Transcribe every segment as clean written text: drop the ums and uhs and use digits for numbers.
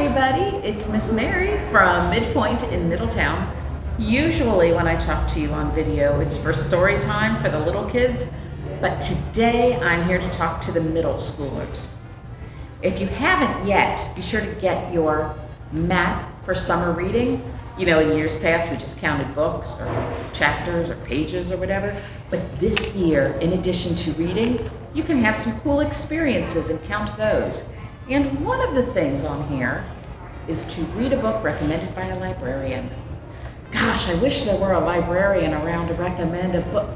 everybody, it's Miss Mary from MidPointe in Middletown. Usually when I talk to you on video, it's for story time for the little kids, but today I'm here to talk to the middle schoolers. If you haven't yet, be sure to get your map for summer reading. You know, in years past, we just counted books or chapters or pages or whatever, but this year, in addition to reading, you can have some cool experiences and count those. And one of the things on here is to read a book recommended by a librarian. Gosh, I wish there were a librarian around to recommend a book.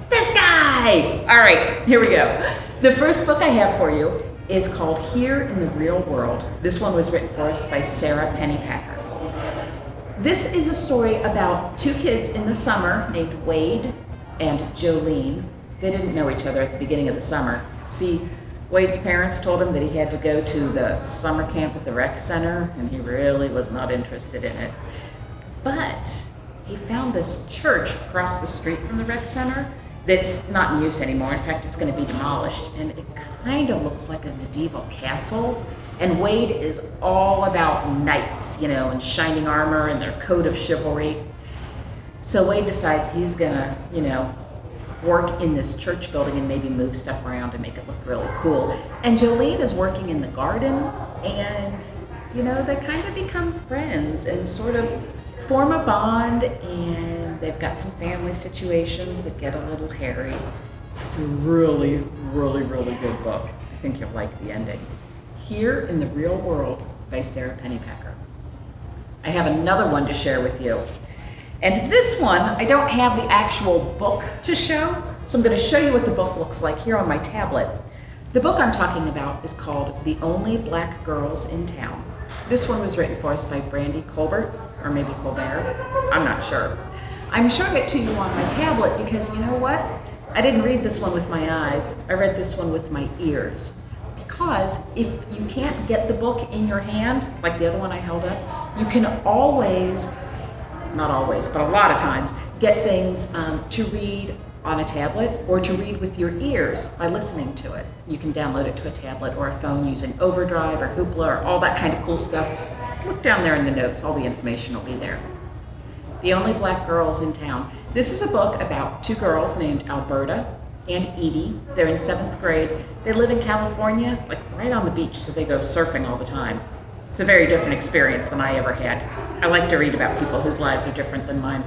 This guy! All right, here we go. The first book I have for you is called Here in the Real World. This one was written for us by Sara Pennypacker. This is a story about two kids in the summer named Wade and Jolene. They didn't know each other at the beginning of the summer. See, Wade's parents told him that he had to go to the summer camp at the rec center, and he really was not interested in it. But he found this church across the street from the rec center that's not in use anymore. In fact, it's going to be demolished, and it kind of looks like a medieval castle. And Wade is all about knights, you know, and shining armor and their code of chivalry. So Wade decides he's going to, you know, work in this church building and maybe move stuff around and make it look really cool. And Jolene is working in the garden, and you know, they kind of become friends and sort of form a bond, and they've got some family situations that get a little hairy. It's a really, really, really good book. I think you'll like the ending. Here in the Real World by Sara Pennypacker. I have another one to share with you. And this one, I don't have the actual book to show, so I'm going to show you what the book looks like here on my tablet. The book I'm talking about is called The Only Black Girls in Town. This one was written for us by Brandy, Colbert, or maybe Colbert, I'm not sure. I'm showing it to you on my tablet because you know what? I didn't read this one with my eyes, I read this one with my ears. Because if you can't get the book in your hand, like the other one I held up, you can always, not always, but a lot of times, get things to read on a tablet or to read with your ears by listening to it. You can download it to a tablet or a phone using Overdrive or Hoopla or all that kind of cool stuff. Look down there in the notes, all the information will be there. The Only Black Girls in Town. This is a book about two girls named Alberta and Edie. They're in 7th grade. They live in California, like right on the beach, so they go surfing all the time. It's a very different experience than I ever had. I like to read about people whose lives are different than mine.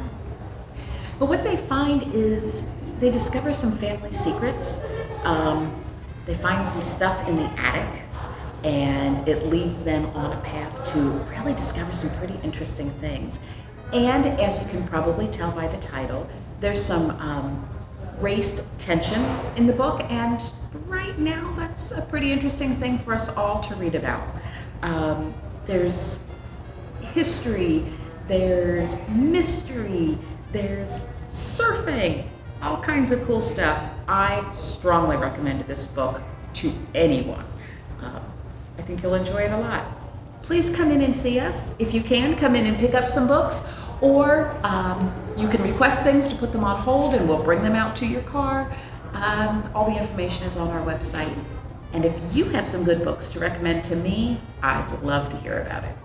But what they find is they discover some family secrets. They find some stuff in the attic, and it leads them on a path to really discover some pretty interesting things. And as you can probably tell by the title, there's some race tension in the book, and right now that's a pretty interesting thing for us all to read about. There's history, there's mystery, there's surfing, all kinds of cool stuff. I strongly recommend this book to anyone. I think you'll enjoy it a lot. Please come in and see us. If you can, come in and pick up some books, or you can request things to put them on hold and we'll bring them out to your car. All the information is on our website. And if you have some good books to recommend to me, I'd love to hear about it.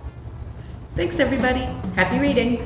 Thanks everybody. Happy reading.